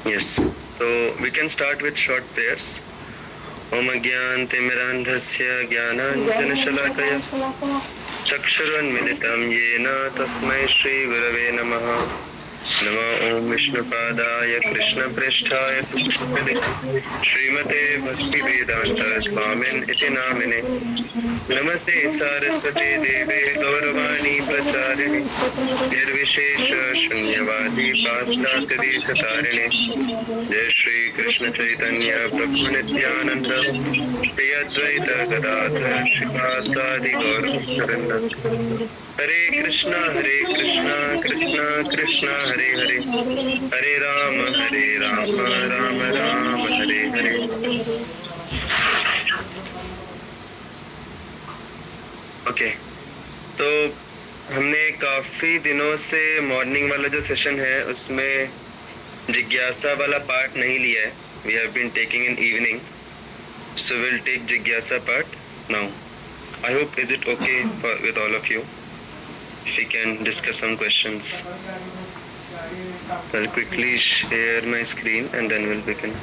Yes. So we can start with short prayers. Om Agyantimirandhasya Jnananjanashalakaya Chakshurunmilitam Yena Tasmai Shri Gurave Namaha. नमो ओम विष्णुपादाय कृष्णप्रेष्ठाय श्रीमते भक्ति वेदांत स्वामिन् इति नामिने नमस्ते सारस्वते देवे गौरवाणी प्रचारिणे निर्विशेष शून्यवादी पाश्चात्यदेशतारिणे जय श्री कृष्ण चैतन्य प्रभु नित्यानंद श्री अद्वैत गदाधर श्रीवासादि गौरवृंद हरे कृष्णा कृष्णा कृष्ण हरे हरे हरे राम राम राम हरे हरे। ओके, तो हमने काफी दिनों से मॉर्निंग वाला जो सेशन है उसमें जिज्ञासा वाला पार्ट नहीं लिया है। We have been taking in evening, so will take जिज्ञासा part now. I hope is it okay with all of you? If we can discuss some questions. I'll quickly share my screen and then we'll begin.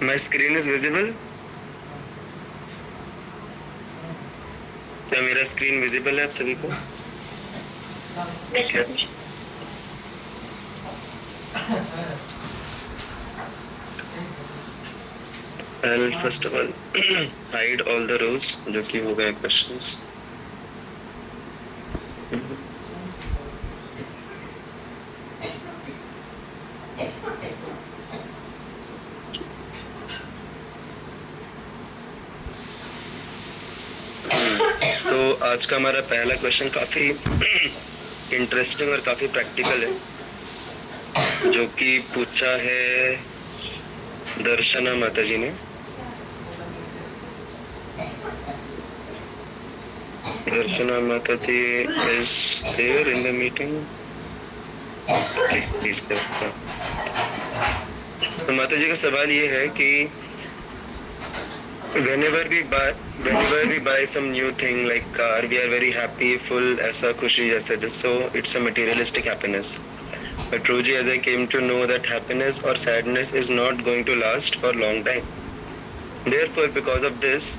My screen is visible? क्या मेरा screen visible है आप सभी को? I'll first of all hide all the rows जो कि हो गए questions. तो आज का हमारा पहला क्वेश्चन काफी इंटरेस्टिंग और काफी प्रैक्टिकल है, जो कि पूछा है दर्शना माता जी ने। Darshana Mata ji is there in the meeting. Okay, please. तो माता जी का सवाल ये है कि whenever we buy some new thing like car, we are very happy, full, ऐसा खुशी जैसे, so it's a materialistic happiness. But truly, as I came to know that happiness or sadness is not going to last for a long time. Therefore, because of this,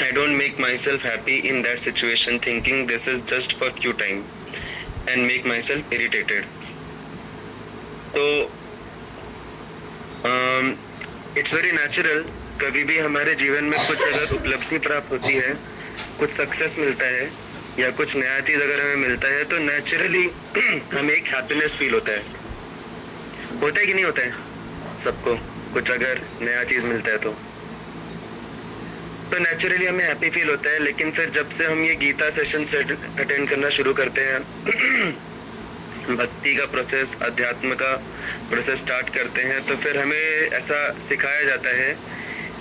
I don't make myself happy in that situation, thinking this is just for few time, and make myself irritated. So, it's very natural. कभी भी हमारे जीवन में कुछ अगर उपलब्धि प्राप्त होती है, कुछ सक्सेस मिलता है या कुछ नया चीज अगर हमें मिलता है, तो नेचुरली हमें एक हैप्पीनेस फील होता है कि नहीं होता है? सबको कुछ अगर नया चीज मिलता है तो नेचुरली हमें हैप्पी फील होता है। लेकिन फिर जब से हम ये गीता सेशन अटेंड करना शुरू करते हैं, भक्ति का प्रोसेस, अध्यात्म का प्रोसेस स्टार्ट करते हैं, तो फिर हमें ऐसा सिखाया जाता है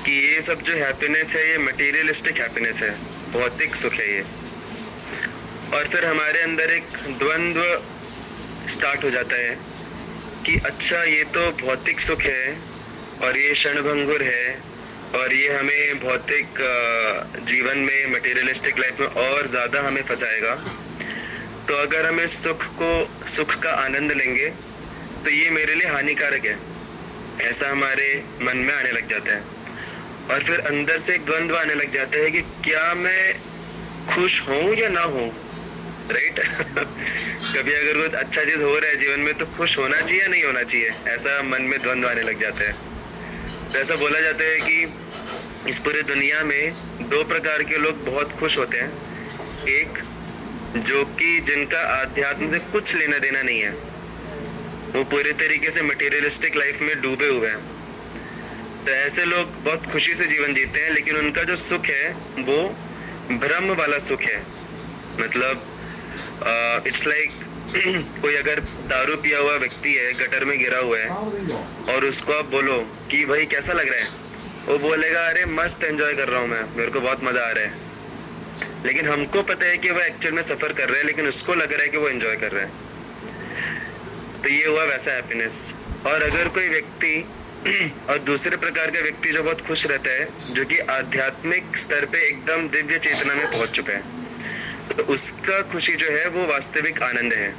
कि ये सब जो हैप्पीनेस है ये मटेरियलिस्टिक हैप्पीनेस है, भौतिक सुख है ये। और फिर हमारे अंदर एक द्वंद्व स्टार्ट हो जाता है कि अच्छा ये तो भौतिक सुख है और ये क्षणभंगुर है और ये हमें भौतिक जीवन में, मटेरियलिस्टिक लाइफ में और ज़्यादा हमें फंसाएगा। तो अगर हम इस सुख का आनंद लेंगे तो ये मेरे लिए हानिकारक है, ऐसा हमारे मन में आने लग जाता है। और फिर अंदर से एक द्वंद्व आने लग जाता है कि क्या मैं खुश हूँ या ना हूँ, राइट? कभी अगर कुछ अच्छा चीज हो रहा है जीवन में तो खुश होना चाहिए या नहीं होना चाहिए, ऐसा मन में द्वंद्व आने लग जाता है। तो ऐसा बोला जाता है कि इस पूरी दुनिया में दो प्रकार के लोग बहुत खुश होते हैं। एक जो कि जिनका आध्यात्म से कुछ लेना देना नहीं है, वो पूरे तरीके से मटेरियलिस्टिक लाइफ में डूबे हुए हैं। तो ऐसे लोग बहुत खुशी से जीवन जीते हैं, लेकिन उनका जो सुख है वो ब्रह्म वाला सुख है। मतलब इट्स लाइक कोई अगर दारू पिया हुआ व्यक्ति है, गटर में गिरा हुआ है, और उसको आप बोलो कि भाई कैसा लग रहा है, वो बोलेगा अरे मस्त एंजॉय कर रहा हूँ मैं, मेरे को बहुत मजा आ रहा है। लेकिन हमको पता है कि वो एक्चुअल में सफर कर रहा है, लेकिन उसको लग रहा है कि वो एंजॉय कर रहा है। तो ये हुआ वैसा हैप्पीनेस। और अगर कोई व्यक्ति और दूसरे प्रकार का व्यक्ति जो बहुत खुश रहता है, जो कि आध्यात्मिक स्तर पे एकदम दिव्य चेतना में पहुंच चुका है, तो उसका खुशी जो है वो वास्तविक आनंद है।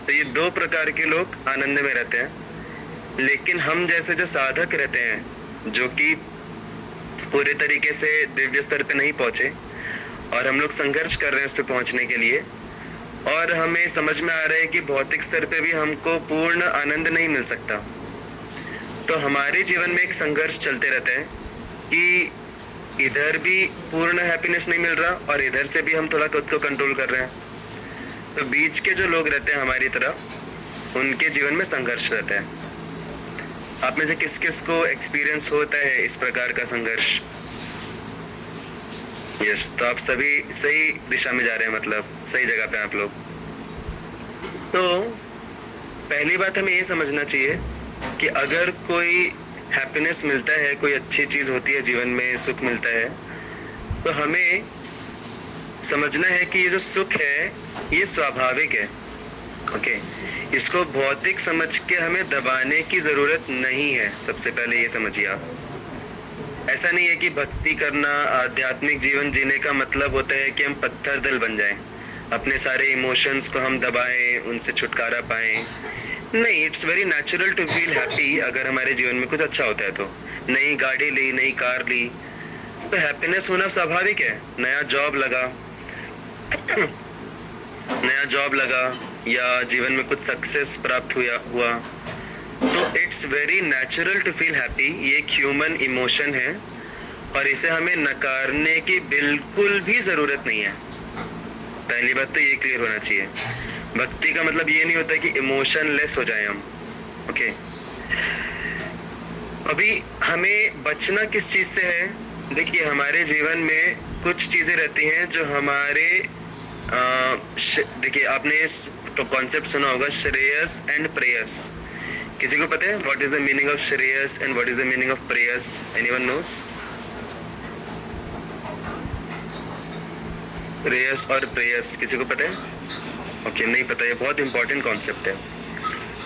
तो ये दो प्रकार के लोग आनंद में रहते हैं। लेकिन हम जैसे जो साधक रहते हैं, जो कि पूरे तरीके से दिव्य स्तर पे नहीं पहुंचे, और हम लोग संघर्ष कर रहे हैं उस पे पहुंचने के लिए, और हमें समझ में आ रहा है कि भौतिक स्तर पे भी हमको पूर्ण आनंद नहीं मिल सकता, तो हमारे जीवन में एक संघर्ष चलते रहता है कि इधर भी पूर्ण हैप्पीनेस नहीं मिल रहा और इधर से भी हम थोड़ा खुद को कंट्रोल कर रहे हैं। तो बीच के जो लोग रहते हैं हमारी तरह, उनके जीवन में संघर्ष रहता है। आप में से किस किस को एक्सपीरियंस होता है इस प्रकार का संघर्ष? यस, तो आप सभी सही दिशा में जा रहे हैं, मतलब सही जगह पे आप लोग। तो पहली बात हमें ये समझना चाहिए कि अगर कोई हैप्पीनेस मिलता है, कोई अच्छी चीज होती है जीवन में, सुख मिलता है, तो हमें समझना है कि ये जो सुख है ये स्वाभाविक है। ओके, इसको भौतिक समझ के हमें दबाने की जरूरत नहीं है। सबसे पहले ये समझिए आप, ऐसा नहीं है कि भक्ति करना, आध्यात्मिक जीवन जीने का मतलब होता है कि हम पत्थर दिल बन जाएं, अपने सारे इमोशंस को हम दबाएं, उनसे छुटकारा पाएं। नहीं, it's very natural to feel happy. अगर हमारे जीवन में कुछ अच्छा होता है तो, नई गाड़ी ली, नई कार ली, तो हैप्पीनेस होना स्वाभाविक है। नया जॉब लगा नया जॉब लगा या जीवन में कुछ सक्सेस प्राप्त हुआ, तो it's very natural to feel happy. ये एक ह्यूमन इमोशन है और इसे हमें नकारने की बिल्कुल भी जरूरत नहीं है। पहली बात तो ये क्लियर होना चाहिए। भक्ति का मतलब ये नहीं होता कि इमोशनलेस हो जाए हम। ओके, अभी हमें बचना किस चीज से है? देखिए, हमारे जीवन में कुछ चीजें रहती हैं जो हमारे देखिए, आपने तो कॉन्सेप्ट सुना होगा, श्रेयस एंड प्रेयस। किसी को पता है what is the meaning of Shreyas and what is the meaning of Preyas? Anyone knows? श्रेयस और प्रेयस किसी को पता है? ओके, नहीं पता, ये बहुत इंपॉर्टेंट कॉन्सेप्ट है।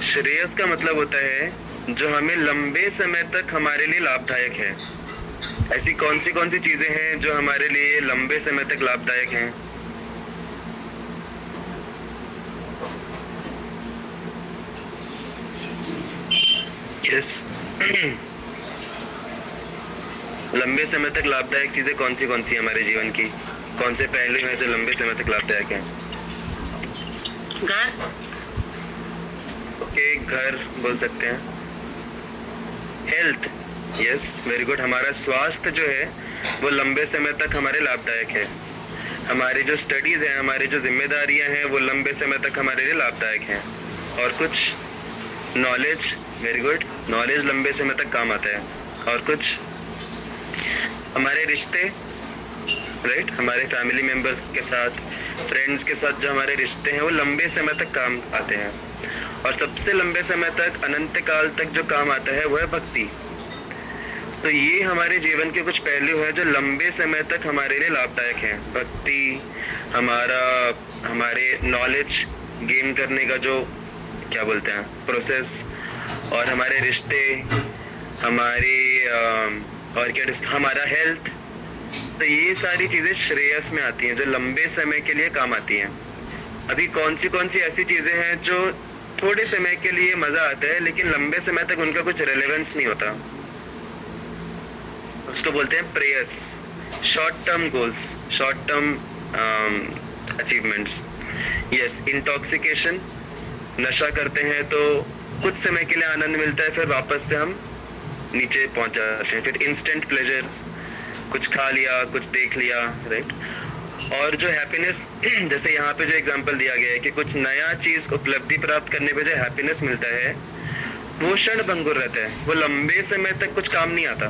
श्रेयस का मतलब होता है जो हमें लंबे समय तक हमारे लिए लाभदायक है। ऐसी कौन सी चीजें हैं जो हमारे लिए लंबे समय तक लाभदायक हैं? यस लंबे समय तक लाभदायक चीजें कौन सी हमारे जीवन की? कौन से पहलू हैं जो लंबे समय तक लाभदायक हैं? घर। ओके, घर बोल सकते हैं। Health, yes, very good. हमारा स्वास्थ्य जो है वो लंबे समय तक हमारे लाभदायक है। हमारी जो स्टडीज हैं, हमारी जो जिम्मेदारियां हैं, वो लंबे समय तक हमारे लिए लाभदायक हैं। और कुछ नॉलेज, वेरी गुड, नॉलेज लंबे समय तक काम आता है। और कुछ हमारे रिश्ते, राइट, हमारे फैमिली मेंबर्स के साथ, फ्रेंड्स के साथ जो हमारे रिश्ते हैं वो लंबे समय तक काम आते हैं। और सबसे लंबे समय तक, अनंत काल तक जो काम आता है वो है भक्ति। तो ये हमारे जीवन के कुछ पहलू हैं जो लंबे समय तक हमारे लिए लाभदायक हैं। भक्ति, हमारे नॉलेज गेन करने का जो क्या बोलते हैं प्रोसेस, और हमारे रिश्ते, और क्या, हमारा हेल्थ। तो ये सारी चीजें श्रेयस में आती हैं जो लंबे समय के लिए काम आती हैं। अभी कौन सी ऐसी चीजें हैं जो थोड़े समय के लिए मजा आता है लेकिन लंबे समय तक उनका कुछ रेलेवेंस नहीं होता? उसको बोलते हैं प्रेयस, short term goals, short term achievements. Yes, intoxication, नशा करते हैं तो कुछ समय के लिए आनंद मिलता है, फिर वापस से हम नीचे पहुंच जाते हैं। फिर इंस्टेंट प्लेजर्स, कुछ खा लिया, कुछ देख लिया, राइट। और जो हैप्पीनेस, जैसे यहाँ पे जो एग्जांपल दिया गया है कि कुछ नया चीज उपलब्धि प्राप्त करने पे जो हैप्पीनेस मिलता है वो क्षण भंगुर रहता है, वो लंबे समय तक कुछ काम नहीं आता।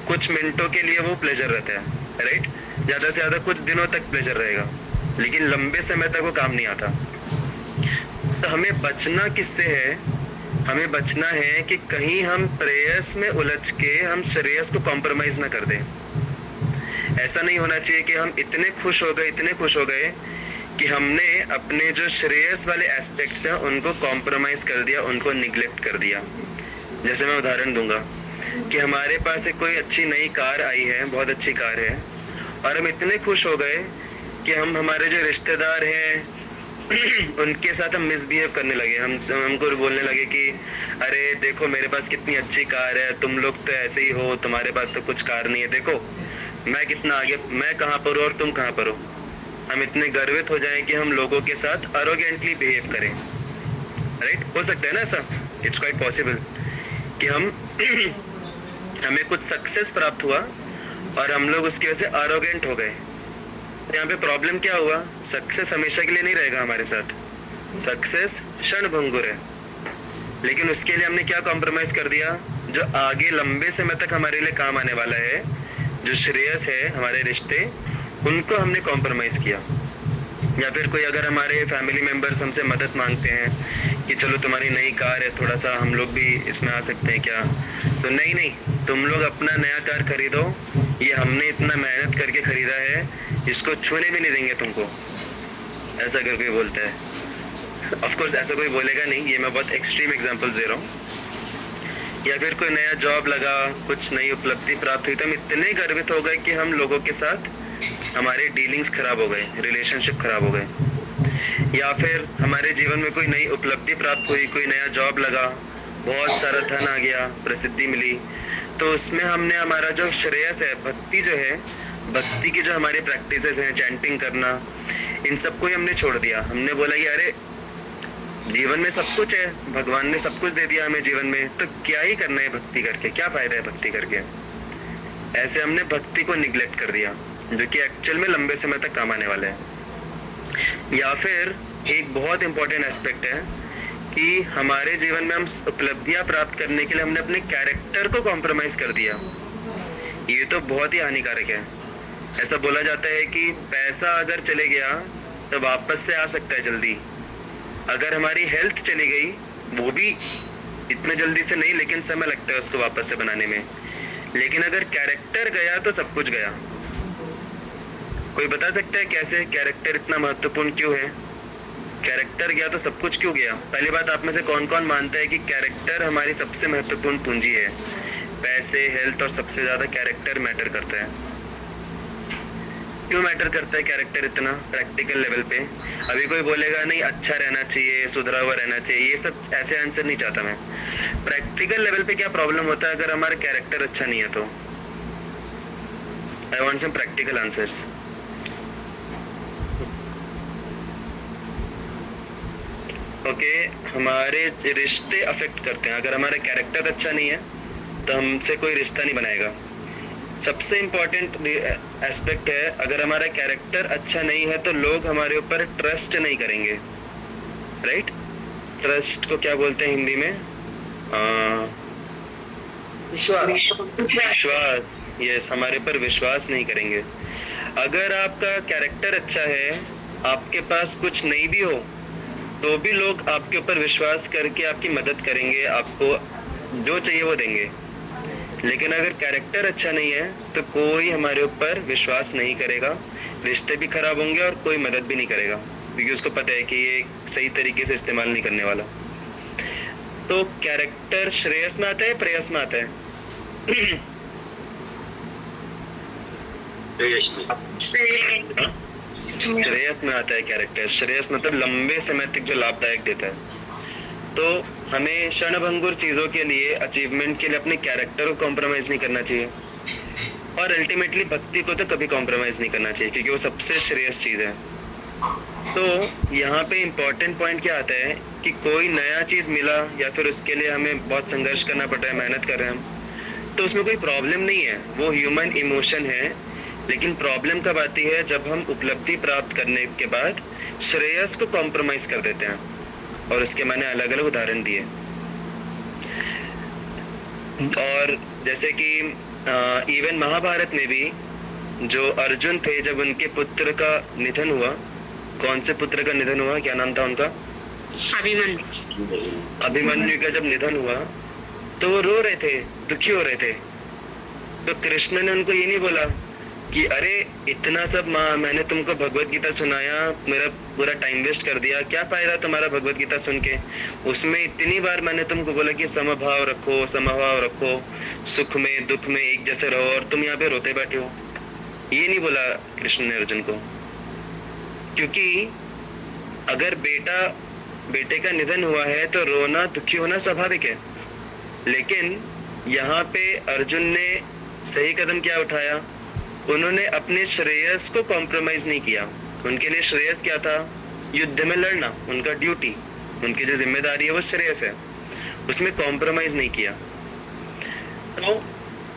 कुछ मिनटों के लिए वो प्लेजर रहता है, राइट, ज्यादा से ज्यादा कुछ दिनों तक प्लेजर रहेगा, लेकिन लंबे समय तक वो काम नहीं आता। हमें बचना किससे है? हमें बचना है कि कहीं हम प्रेयस में उलझ के हम श्रेयस को कॉम्प्रोमाइज ना कर दें। ऐसा नहीं होना चाहिए कि हम इतने खुश हो गए कि हमने अपने जो श्रेयस वाले एस्पेक्ट्स हैं उनको कॉम्प्रोमाइज कर दिया, उनको निग्लेक्ट कर दिया। जैसे मैं उदाहरण दूंगा कि हमारे पास एक कोई अच्छी नई कार आई है, बहुत अच्छी कार है, और हम इतने खुश हो गए कि हम हमारे जो रिश्तेदार हैं उनके साथ हम मिसबिहेव करने लगे। हमको बोलने लगे कि अरे देखो मेरे पास कितनी अच्छी कार है, तुम लोग तो ऐसे ही हो, तुम्हारे पास तो कुछ कार नहीं है, देखो मैं कितना आगे, मैं कहाँ पर हूँ और तुम कहाँ पर हो। हम इतने गर्वित हो जाएं कि हम लोगों के साथ अरोगेंटली बिहेव करें। राइट, हो सकता है ना ऐसा, इट्स क्वाइट पॉसिबल कि हम हमें कुछ सक्सेस प्राप्त हुआ और हम लोग उसकी वजह से अरोगेंट हो गए। यहाँ पे प्रॉब्लम क्या हुआ? सक्सेस हमेशा के लिए नहीं रहेगा हमारे साथ, सक्सेस क्षणभंगुर है, लेकिन उसके लिए हमने क्या कॉम्प्रोमाइज कर दिया? जो आगे लंबे समय तक हमारे लिए काम आने वाला है, जो श्रेयस है, हमारे रिश्ते, उनको हमने कॉम्प्रोमाइज किया। या फिर कोई अगर हमारे फैमिली मेंबर्स हमसे मदद मांगते हैं कि चलो तुम्हारी नई कार है, थोड़ा सा हम लोग भी इसमें आ सकते हैं क्या, तो नहीं, तुम लोग अपना नया कार खरीदो, ये हमने इतना मेहनत करके खरीदा है, इसको छूने भी नहीं देंगे तुमको, ऐसा अगर कोई बोलता है। ऑफ कोर्स ऐसा कोई बोलेगा नहीं, ये मैं बहुत एक्सट्रीम एग्जांपल्स दे रहा हूँ। या फिर कोई नया जॉब लगा, कुछ नई उपलब्धि प्राप्त हुई, तो हम इतने गर्वित हो गए कि हम लोगों के साथ हमारे डीलिंग्स खराब हो गए, रिलेशनशिप खराब हो गए। या फिर हमारे जीवन में कोई नई उपलब्धि प्राप्त हुई, कोई नया जॉब लगा, बहुत सारा धन आ गया, प्रसिद्धि मिली, तो उसमें हमने हमारा जो श्रेयस है, भक्ति जो है, भक्ति की जो हमारी प्रैक्टिसेस हैं, चैंटिंग करना, इन सबको ही हमने छोड़ दिया। हमने बोला कि अरे जीवन में सब कुछ है, भगवान ने सब कुछ दे दिया हमें जीवन में, तो क्या ही करना है भक्ति करके, क्या फायदा है भक्ति करके। ऐसे हमने भक्ति को निग्लेक्ट कर दिया, जो कि एक्चुअल में लंबे समय तक काम आने वाला है। या फिर एक बहुत इंपॉर्टेंट एस्पेक्ट है कि हमारे जीवन में हम उपलब्धियां प्राप्त करने के लिए हमने अपने कैरेक्टर को कॉम्प्रोमाइज कर दिया। ये तो बहुत ही हानिकारक है। ऐसा बोला जाता है कि पैसा अगर चले गया तो वापस से आ सकता है जल्दी, अगर हमारी हेल्थ चली गई, वो भी इतने जल्दी से नहीं, लेकिन समय लगता है उसको वापस से बनाने में, लेकिन अगर कैरेक्टर गया तो सब कुछ गया। कोई बता सकता है कैसे? कैरेक्टर इतना महत्वपूर्ण क्यों है? कैरेक्टर गया तो सब कुछ क्यों गया? पहली बात, आप में से कौन कौन मानता है कि कैरेक्टर हमारी सबसे महत्वपूर्ण पूंजी है? पैसे, हेल्थ और सबसे ज्यादा कैरेक्टर मैटर करता है। क्यों मैटर करता है कैरेक्टर इतना प्रैक्टिकल लेवल पे? अभी कोई बोलेगा नहीं अच्छा रहना चाहिए, सुधरा हुआ रहना चाहिए, ये सब ऐसे आंसर नहीं चाहता मैं। प्रैक्टिकल लेवल पे क्या प्रॉब्लम होता है अगर हमारा कैरेक्टर अच्छा नहीं है तो? I want some practical answers. Okay, हमारे रिश्ते अफेक्ट करते हैं। अगर हमारा कैरेक्टर अच्छा नहीं है तो हमसे कोई रिश्ता नहीं बनाएगा। सबसे इम्पोर्टेंट एस्पेक्ट है, अगर हमारा कैरेक्टर अच्छा नहीं है तो लोग हमारे ऊपर ट्रस्ट नहीं करेंगे। राइट, ट्रस्ट को क्या बोलते हैं हिंदी में? विश्वास। यस, हमारे पर विश्वास नहीं करेंगे। अगर आपका कैरेक्टर अच्छा है, आपके पास कुछ नहीं भी हो तो भी लोग आपके ऊपर विश्वास करके आपकी मदद करेंगे, आपको जो चाहिए वो देंगे। लेकिन अगर कैरेक्टर अच्छा नहीं है तो कोई हमारे ऊपर विश्वास नहीं करेगा, रिश्ते भी खराब होंगे और कोई मदद भी नहीं करेगा, क्योंकि उसको पता है कि ये सही तरीके से इस्तेमाल नहीं करने वाला। तो कैरेक्टर श्रेयस में आता है, प्रेयस में आता है? श्रेयस में आता है कैरेक्टर। श्रेयस मतलब लंबे समय तक जो लाभदायक देता है। तो हमें क्षणभंगुर चीजों के लिए, अचीवमेंट के लिए अपने कैरेक्टर को कॉम्प्रोमाइज नहीं करना चाहिए, और अल्टीमेटली भक्ति को तो कभी कॉम्प्रोमाइज नहीं करना चाहिए, क्योंकि वो सबसे श्रेयस चीज है। तो यहाँ पे इम्पोर्टेंट पॉइंट क्या आता है कि कोई नया चीज मिला या फिर उसके लिए हमें बहुत संघर्ष करना पड़ रहा है, मेहनत कर रहे हैं हम, तो उसमें कोई प्रॉब्लम नहीं है, वो ह्यूमन इमोशन है। लेकिन प्रॉब्लम कब आती है? जब हम उपलब्धि प्राप्त करने के बाद श्रेयस को कॉम्प्रोमाइज कर देते हैं, और उसके मैंने अलग अलग उदाहरण दिए। और जैसे कि इवन महाभारत में भी जो अर्जुन थे, जब उनके पुत्र का निधन हुआ, कौन से पुत्र का निधन हुआ, क्या नाम था उनका? अभिमन्यु। अभिमन्यु का जब निधन हुआ तो वो रो रहे थे, दुखी हो रहे थे। तो कृष्ण ने उनको ये नहीं बोला कि अरे इतना सब मैंने तुमको भगवत गीता सुनाया, मेरा पूरा टाइम वेस्ट कर दिया, क्या फायदा तुम्हारा भगवत गीता सुन के। उसमें इतनी बार मैंने तुमको बोला कि समभाव रखो, समभाव रखो, सुख में दुख में एक जैसे रहो, और तुम यहाँ पे रोते बैठे हो। ये नहीं बोला कृष्ण ने अर्जुन को, क्योंकि अगर बेटे का निधन हुआ है तो रोना, दुखी होना स्वाभाविक है। लेकिन यहाँ पे अर्जुन ने सही कदम क्या उठाया, उन्होंने अपने श्रेयस को कॉम्प्रोमाइज नहीं किया। उनके लिए श्रेयस क्या था, युद्ध में लड़ना, उनका ड्यूटी, उनकी जो जिम्मेदारी है वो श्रेयस है, उसमें कॉम्प्रोमाइज नहीं किया। तो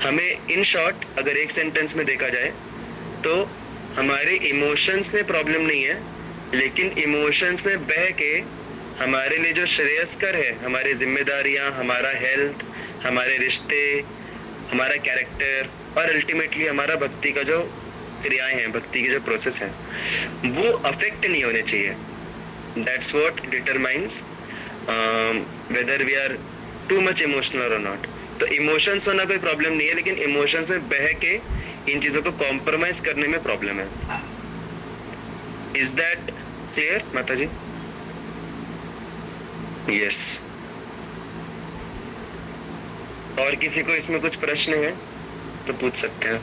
हमें इन शॉर्ट अगर एक सेंटेंस में देखा जाए तो हमारे इमोशंस में प्रॉब्लम नहीं है, लेकिन इमोशंस में बह के हमारे लिए जो श्रेयस्कर है, हमारी जिम्मेदारियां, हमारा हेल्थ, हमारे रिश्ते, हमारा कैरेक्टर और अल्टीमेटली हमारा भक्ति का जो क्रियाएं हैं, भक्ति के जो प्रोसेस है, वो अफेक्ट नहीं होने चाहिए। That's what determines whether we are too much emotional और नॉट। तो इमोशंस होना कोई प्रॉब्लम नहीं है, लेकिन इमोशंस में बह के इन चीजों को कॉम्प्रोमाइज करने में प्रॉब्लम है। इज दैट क्लियर माता जी? यस। और किसी को इसमें कुछ प्रश्न है तो पूछ सकते हैं।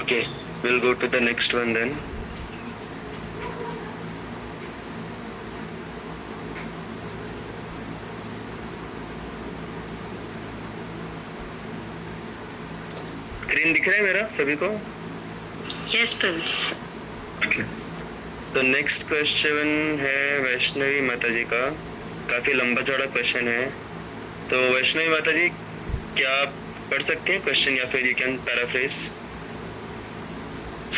Okay, will go to the next one then. Screen दिख रहा है मेरा सभी को? यस प्रभु। ओके, तो नेक्स्ट क्वेश्चन है वैष्णवी माता जी का। काफी लंबा चौड़ा क्वेश्चन है, तो वैष्णवी माता जी क्या आप पढ़ सकते हैं क्वेश्चन, या फिर you can paraphrase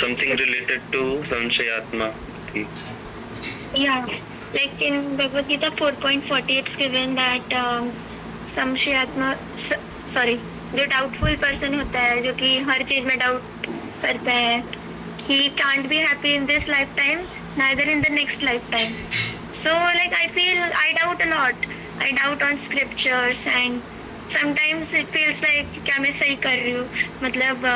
something related to sanshayatma. Yeah, like in Bhagavad Gita 4.40, it's given that samshayatma, sorry, जो doubtful person होता है, जो कि हर चीज में डाउट करता है, he can't be happy in this lifetime, neither in the next lifetime. So like I feel I doubt a lot. I doubt on scriptures and sometimes it feels like क्या मैं सही कर रही हूँ, मतलब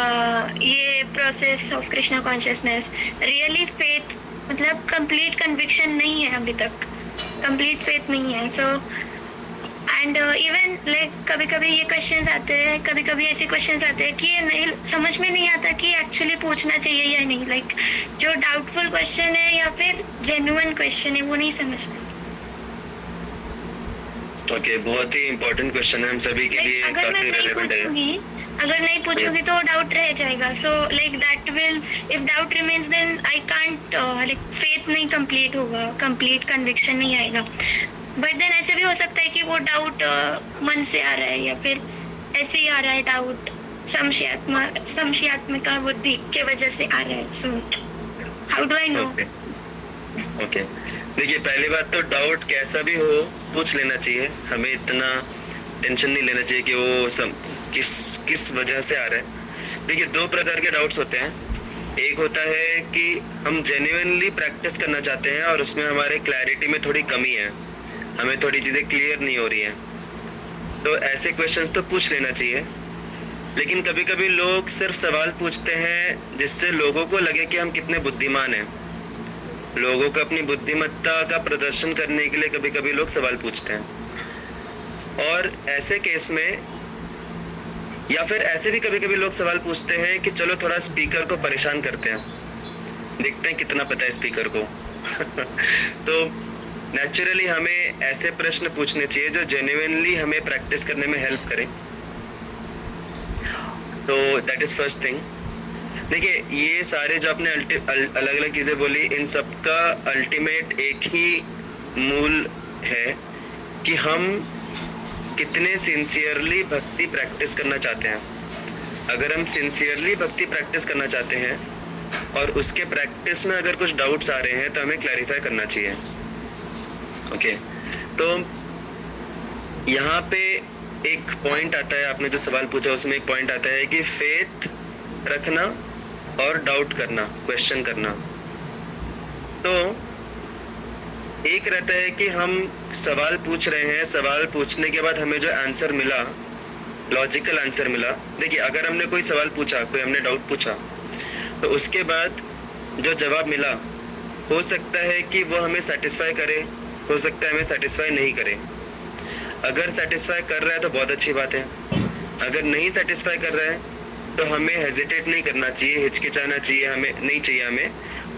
ये process of Krishna consciousness, really faith, मतलब complete conviction नहीं है अभी तक, कंप्लीट फेथ नहीं है। सो एंड इवन लाइक कभी कभी ये क्वेश्चंस आते हैं, कभी कभी ऐसे क्वेश्चंस आते हैं कि ये नहीं समझ में नहीं आता कि एक्चुअली पूछना चाहिए या नहीं, लाइक जो डाउटफुल क्वेश्चन है या फिर जेन्युइन क्वेश्चन है वो नहीं समझते। ओके, बहुत ही इम्पोर्टेंट क्वेश्चन है, हम सभी के लिए काफी रेलेवेंट है। अगर नहीं पूछूंगी तो डाउट रह जाएगा। So like that will, if doubt remains then I can't, like faith नहीं कंप्लीट होगा, कंप्लीट कन्विक्शन नहीं आएगा। बट देन ऐसे भी हो सकता है कि वो डाउट मन से आ रहा है या फिर ऐसे ही आ रहा है डाउट, संशयात्मिका बुद्धि के वजह से आ रहा है। So how do I know? Okay, देखिए पहली बात तो डाउट कैसा भी हो पूछ लेना चाहिए, हमें इतना टेंशन नहीं लेना चाहिए कि वो सब किस वजह से आ रहा है। देखिए दो प्रकार के डाउट्स होते हैं। एक होता है कि हम जेन्युइनली प्रैक्टिस करना चाहते हैं और उसमें हमारे क्लैरिटी में थोड़ी कमी है, हमें थोड़ी चीज़ें क्लियर नहीं हो रही हैं, तो ऐसे क्वेश्चंस तो पूछ लेना चाहिए। लेकिन कभी कभी लोग सिर्फ सवाल पूछते हैं जिससे लोगों को लगे कि हम कितने बुद्धिमान हैं। लोगों को अपनी बुद्धिमत्ता का प्रदर्शन करने के लिए कभी कभी लोग सवाल पूछते हैं, और ऐसे केस में या फिर ऐसे भी कभी कभी लोग सवाल पूछते हैं कि चलो थोड़ा स्पीकर को परेशान करते हैं, देखते हैं कितना पता है स्पीकर को। तो नेचुरली हमें ऐसे प्रश्न पूछने चाहिए जो जेन्युइनली हमें प्रैक्टिस करने में हेल्प करें। तो दैट इज फर्स्ट थिंग। देखिए ये सारे जो आपने अलग अलग चीज़ें बोली, इन सब का अल्टीमेट एक ही मूल है कि हम कितने सिंसियरली भक्ति प्रैक्टिस करना चाहते हैं। अगर हम सिंसियरली भक्ति प्रैक्टिस करना चाहते हैं और उसके प्रैक्टिस में अगर कुछ डाउट्स आ रहे हैं तो हमें क्लैरिफाई करना चाहिए। ओके, तो यहाँ पे एक पॉइंट आता है, आपने जो सवाल पूछा उसमें एक पॉइंट आता है कि फेथ रखना और डाउट करना, क्वेश्चन करना। तो एक रहता है कि हम सवाल पूछ रहे हैं, सवाल पूछने के बाद हमें जो आंसर मिला, लॉजिकल आंसर मिला। देखिए, अगर हमने कोई सवाल पूछा, कोई हमने डाउट पूछा, तो उसके बाद जो जवाब मिला हो सकता है कि वो हमें सेटिस्फाई करे, हो सकता है हमें सेटिस्फाई नहीं करे। अगर सेटिस्फाई कर रहा है तो बहुत अच्छी बात है, अगर नहीं सेटिस्फाई कर रहा है तो हमें हेजिटेट नहीं करना चाहिए, हिचकिचाना चाहिए, हमें नहीं चाहिए, हमें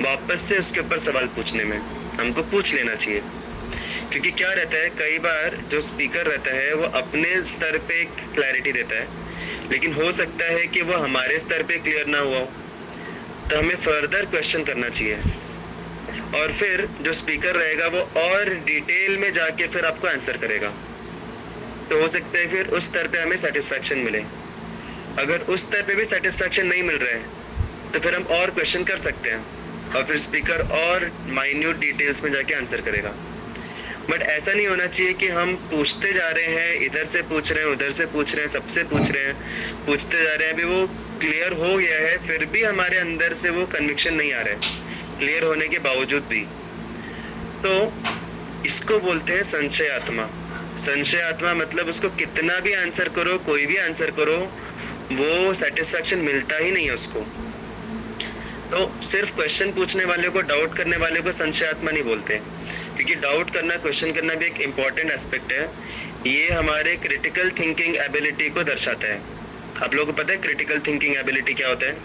वापस से उसके ऊपर सवाल पूछने में हमको पूछ लेना चाहिए। क्योंकि क्या रहता है, कई बार जो स्पीकर रहता है वो अपने स्तर पे क्लैरिटी देता है, लेकिन हो सकता है कि वो हमारे स्तर पे क्लियर ना हुआ हो, तो हमें फर्दर क्वेश्चन करना चाहिए और फिर जो स्पीकर रहेगा वो और डिटेल में जाके फिर आपको आंसर करेगा। तो हो सकता है फिर उस स्तर पे हमें सेटिस्फैक्शन मिले। अगर उस स्तर पे भी सेटिस्फैक्शन नहीं मिल रहा है तो फिर हम और क्वेश्चन कर सकते हैं और फिर स्पीकर और माइन्यूट डिटेल्स में जाके आंसर करेगा। बट ऐसा नहीं होना चाहिए कि हम पूछते जा रहे हैं, इधर से पूछ रहे हैं, उधर से पूछ रहे हैं, सबसे पूछ रहे हैं, पूछते जा रहे हैं, अभी वो क्लियर हो गया है फिर भी हमारे अंदर से वो कन्विक्शन नहीं आ रहा है, क्लियर होने के बावजूद भी। तो इसको बोलते हैं संशय आत्मा। संशय आत्मा मतलब उसको कितना भी आंसर करो, कोई भी आंसर करो, वो सेटिस्फैक्शन मिलता ही नहीं है उसको। तो सिर्फ क्वेश्चन पूछने वाले को, डाउट करने वाले को संशय आत्मा नहीं बोलते, क्योंकि डाउट करना, क्वेश्चन करना भी एक इम्पॉर्टेंट एस्पेक्ट है। ये हमारे क्रिटिकल थिंकिंग एबिलिटी को दर्शाता है। आप लोगों को पता है क्रिटिकल थिंकिंग एबिलिटी क्या होता है?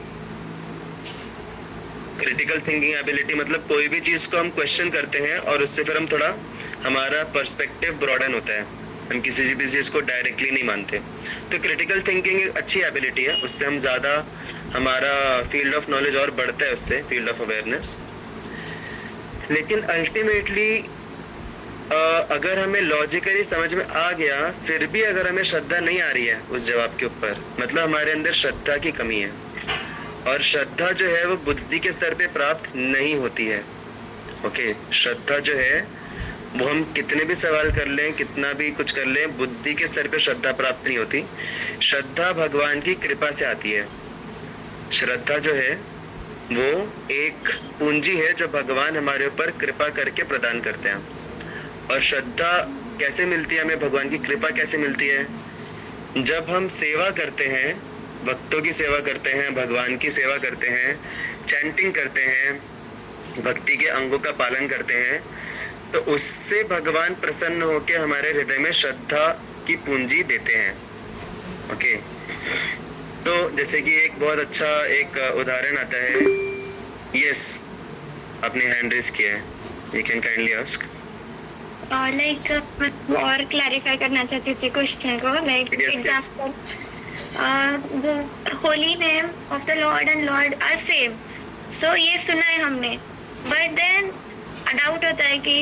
क्रिटिकल थिंकिंग एबिलिटी मतलब कोई भी चीज़ को हम क्वेश्चन करते हैं और उससे फिर हम थोड़ा, हमारा पर्सपेक्टिव ब्रॉडन होता है, हम किसी भी चीज़ को डायरेक्टली नहीं मानते। तो क्रिटिकल थिंकिंग एक अच्छी एबिलिटी है, उससे हम ज़्यादा, हमारा फील्ड ऑफ नॉलेज और बढ़ता है उससे, फील्ड ऑफ अवेयरनेस। लेकिन अल्टीमेटली अगर हमें लॉजिकली समझ में आ गया फिर भी अगर हमें श्रद्धा नहीं आ रही है उस जवाब के ऊपर, मतलब हमारे अंदर श्रद्धा की कमी है। और श्रद्धा जो है वो बुद्धि के स्तर पे प्राप्त नहीं होती है। ओके, श्रद्धा जो है वो हम कितने भी सवाल कर लें, कितना भी कुछ कर लें, बुद्धि के स्तर पे श्रद्धा प्राप्त नहीं होती। श्रद्धा भगवान की कृपा से आती है। श्रद्धा जो है वो एक पूंजी है जो भगवान हमारे ऊपर कृपा करके प्रदान करते हैं। और श्रद्धा कैसे मिलती है हमें, भगवान की कृपा कैसे मिलती है? जब हम सेवा करते हैं, भक्तों की सेवा करते हैं, भगवान की सेवा करते हैं, चैंटिंग करते हैं, भक्ति के अंगों का पालन करते हैं, तो उससे भगवान प्रसन्न होकर हमारे हृदय में श्रद्धा की पूंजी देते हैं। ओके, तो जैसे कि एक बहुत अच्छा एक उदाहरण आता है। यस, आपने हैंड रेज किया है, you can kindly ask. Like और क्लैरिफाई करना चाहती थी क्वेश्चन को। Like example, the holy name of the Lord and Lord are same. So ये सुना है हमने, but then डाउट होता है कि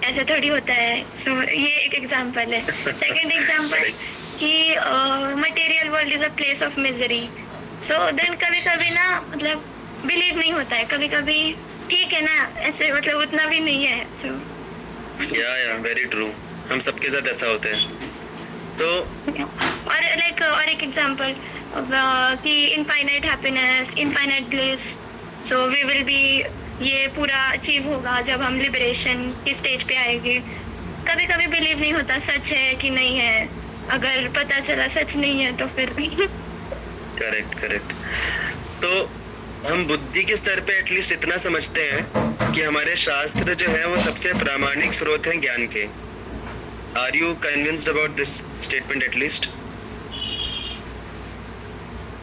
ऐसे थोड़ी होता है। So ये एक एग्जाम्पल है। सेकंड एग्जाम्पल कि material world is a place of misery. So then कभी कभी ना मतलब बिलीव नहीं होता है, कभी कभी ठीक है ना, ऐसे मतलब उतना भी नहीं है। सो या वेरी ट्रू, हम सबके साथ ऐसा होता है। तो और लाइक और एक एग्जांपल कि infinite happiness, infinite bliss, so we will be, ये पूरा अचीव होगा जब हम लिबरेशन की स्टेज पे आएंगे। कभी कभी बिलीव नहीं होता सच है कि नहीं है, अगर पता चला सच नहीं है तो फिर करेक्ट। तो हम बुद्धि के स्तर पे एटलीस्ट इतना समझते हैं कि हमारे शास्त्र जो है वो सबसे प्रामाणिक स्रोत हैं ज्ञान के। Are you convinced about this statement at least?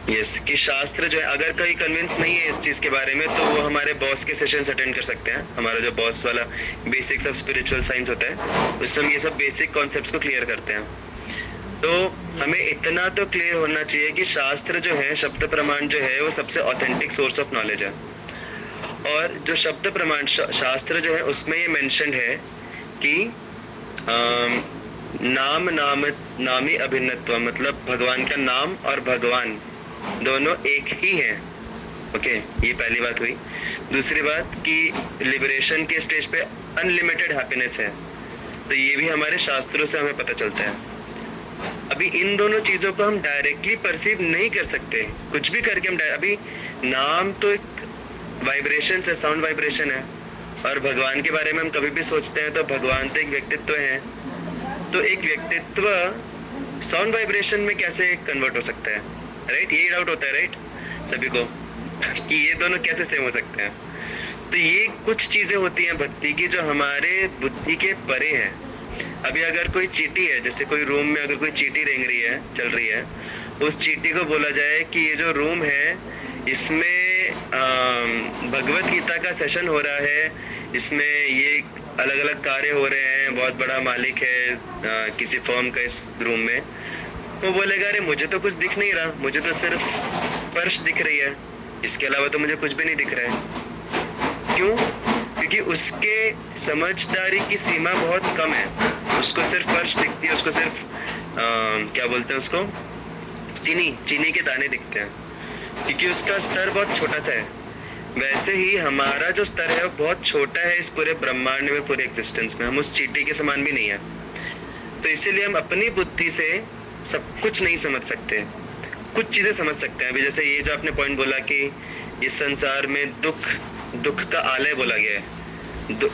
Yes, कि शास्त्र जो है, अगर कोई कन्विंस नहीं है इस चीज़ के बारे में तो वो हमारे बॉस के सेशंस अटेंड कर सकते हैं। हमारा जो बॉस वाला बेसिक्स ऑफ स्पिरिचुअल साइंस होता है उसमें हम ये सब बेसिक कॉन्सेप्ट्स को क्लियर करते हैं। तो हमें इतना तो क्लियर होना चाहिए कि शास्त्र जो है, शब्द प्रमाण जो है, वो सबसे ऑथेंटिक सोर्स ऑफ नॉलेज है। और जो शब्द प्रमाण शास्त्र जो है उसमें ये मेंशन है कि नामी अभिन्नत्व, मतलब भगवान का नाम और भगवान दोनों एक ही हैं। ओके, ये पहली बात हुई। दूसरी बात कि लिबरेशन के स्टेज पे अनलिमिटेड हैप्पीनेस है, तो ये भी हमारे शास्त्रों से हमें पता चलता है। अभी इन दोनों चीजों को हम डायरेक्टली परसीव नहीं कर सकते, कुछ भी करके हम अभी नाम तो एक वाइब्रेशन है, साउंड वाइब्रेशन है, और भगवान के बारे में हम कभी भी सोचते हैं तो भगवान तो एक व्यक्तित्व है, तो एक व्यक्तित्व साउंड वाइब्रेशन में कैसे कन्वर्ट हो सकता है, राइट? यही डाउट होता है, राइट, सभी को कि ये दोनों कैसे सेम हो सकते हैं। तो ये कुछ चीजें होती हैं भक्ति की जो हमारे बुद्धि के परे हैं। अभी अगर कोई चींटी है, जैसे कोई रूम में अगर कोई चींटी रेंग रही है, चल रही है, उस चींटी को बोला जाए कि ये जो रूम है इसमें भगवत गीता का सेशन हो रहा है, इसमें ये अलग अलग कार्य हो रहे हैं, बहुत बड़ा मालिक है किसी फर्म का इस रूम में, वो बोलेगा अरे मुझे तो कुछ दिख नहीं रहा, मुझे तो सिर्फ फर्श दिख रही है, इसके अलावा तो मुझे कुछ भी नहीं दिख रहा है। क्यों? क्योंकि उसके समझदारी की सीमा बहुत कम है, उसको सिर्फ फर्श दिखती है, उसको सिर्फ क्या बोलते हैं उसको, चीनी के दाने दिखते हैं, क्योंकि उसका स्तर बहुत छोटा सा है। वैसे ही हमारा जो स्तर है वो बहुत छोटा है इस पूरे ब्रह्मांड में, पूरे एग्जिस्टेंस में, हम उस चींटी के समान भी नहीं है। तो इसीलिए हम अपनी बुद्धि से सब कुछ नहीं समझ सकते, कुछ चीजें समझ सकते हैं। अभी जैसे ये जो आपने पॉइंट बोला कि इस संसार में दुख का आलय बोला गया है,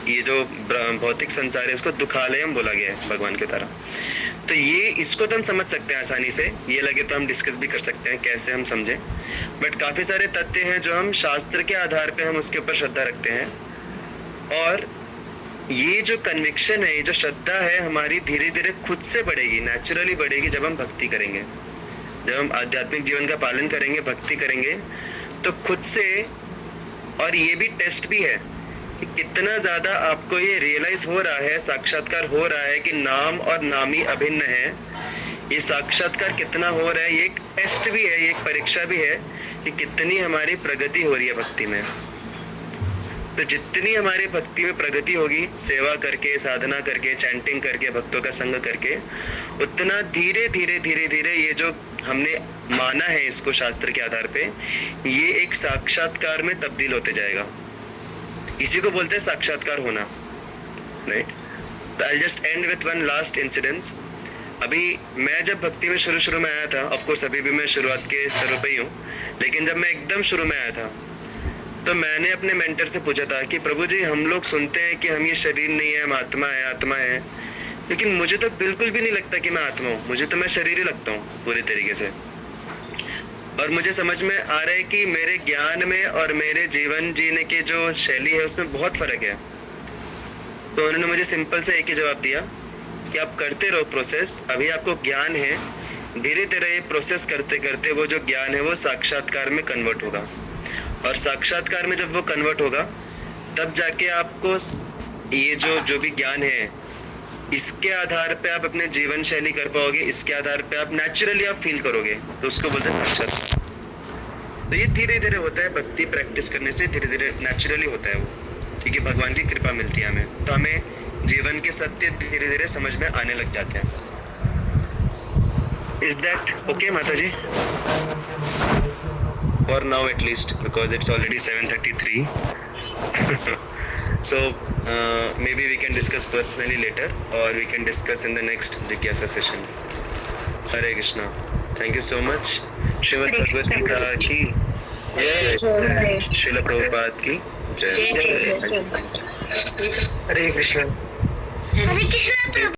ये जो भौतिक संसार है इसको दुखालयम बोला गया है भगवान की तरह। तो ये इसको तो हम समझ सकते हैं आसानी से, ये लगे तो हम डिस्कस भी कर सकते हैं कैसे हम समझें, बट काफी सारे तथ्य हैं जो हम शास्त्र के आधार पे हम उसके ऊपर श्रद्धा रखते हैं, और ये जो कन्विक्शन है, ये जो श्रद्धा है हमारी धीरे धीरे खुद से बढ़ेगी, नेचुरली बढ़ेगी जब हम भक्ति करेंगे, जब हम आध्यात्मिक जीवन का पालन करेंगे, भक्ति करेंगे तो खुद से। और ये भी टेस्ट भी है कि कितना ज्यादा आपको ये रियलाइज हो रहा है, साक्षात्कार हो रहा है कि नाम और नामी अभिन्न है। ये साक्षात्कार कितना हो रहा है, ये एक टेस्ट भी है, ये एक परीक्षा भी है कि कितनी हमारी प्रगति हो रही है भक्ति में। तो जितनी हमारी भक्ति में प्रगति होगी, सेवा करके, साधना करके, चैंटिंग करके, भक्तों का संग करके, उतना धीरे धीरे धीरे धीरे ये जो हमने माना है इसको शास्त्र के आधार पे, ये एक साक्षात्कार में तब्दील होते जाएगा। इसी को बोलते हैं साक्षात्कार होना, राइट? तो I just and with one last incidence. अभी मैं जब भक्ति में शुरू में आया था, ऑफ कोर्स अभी भी मैं शुरुआत के स्तरों पे ही हूँ, लेकिन जब मैं एकदम शुरू में आया था तो मैंने अपने मेंटर से पूछा था कि प्रभु जी, हम लोग सुनते हैं कि हम ये शरीर नहीं है, हम आत्मा है, लेकिन मुझे तो बिल्कुल भी नहीं लगता कि मैं आत्मा हूँ, मुझे तो मैं शरीर ही लगता हूँ पूरी तरीके से। और मुझे समझ में आ रहा है कि मेरे ज्ञान में और मेरे जीवन जीने की जो शैली है उसमें बहुत फर्क है। तो उन्होंने मुझे सिंपल से एक ही जवाब दिया कि आप करते रहो प्रोसेस, अभी आपको ज्ञान है, धीरे धीरे ये प्रोसेस करते करते वो जो ज्ञान है वो साक्षात्कार में कन्वर्ट होगा, और साक्षात्कार में जब वो कन्वर्ट होगा तब जाके आपको ये जो भी ज्ञान है इसके आधार पे आप अपने जीवन शैली कर पाओगे, इसके आधार पे आप नेचुरली आप फील करोगे, तो उसको बोलते हैं साक्षात्कार। तो ये धीरे धीरे होता है, भक्ति प्रैक्टिस करने से धीरे धीरे नेचुरली होता है वो, क्योंकि भगवान की कृपा मिलती है हमें, तो हमें जीवन के सत्य धीरे धीरे समझ में आने लग जाते हैं। इज दैट ओके माता जी? For now at least, because it's already 7:33. So maybe we can discuss personally later, or we can discuss in the next Jigyasa session. Hare Krishna. Thank you so much. Srimad Bhagavad Gita की जय, श्रील प्रभुपाद की जय। हरे कृष्णा। हरे कृष्णा।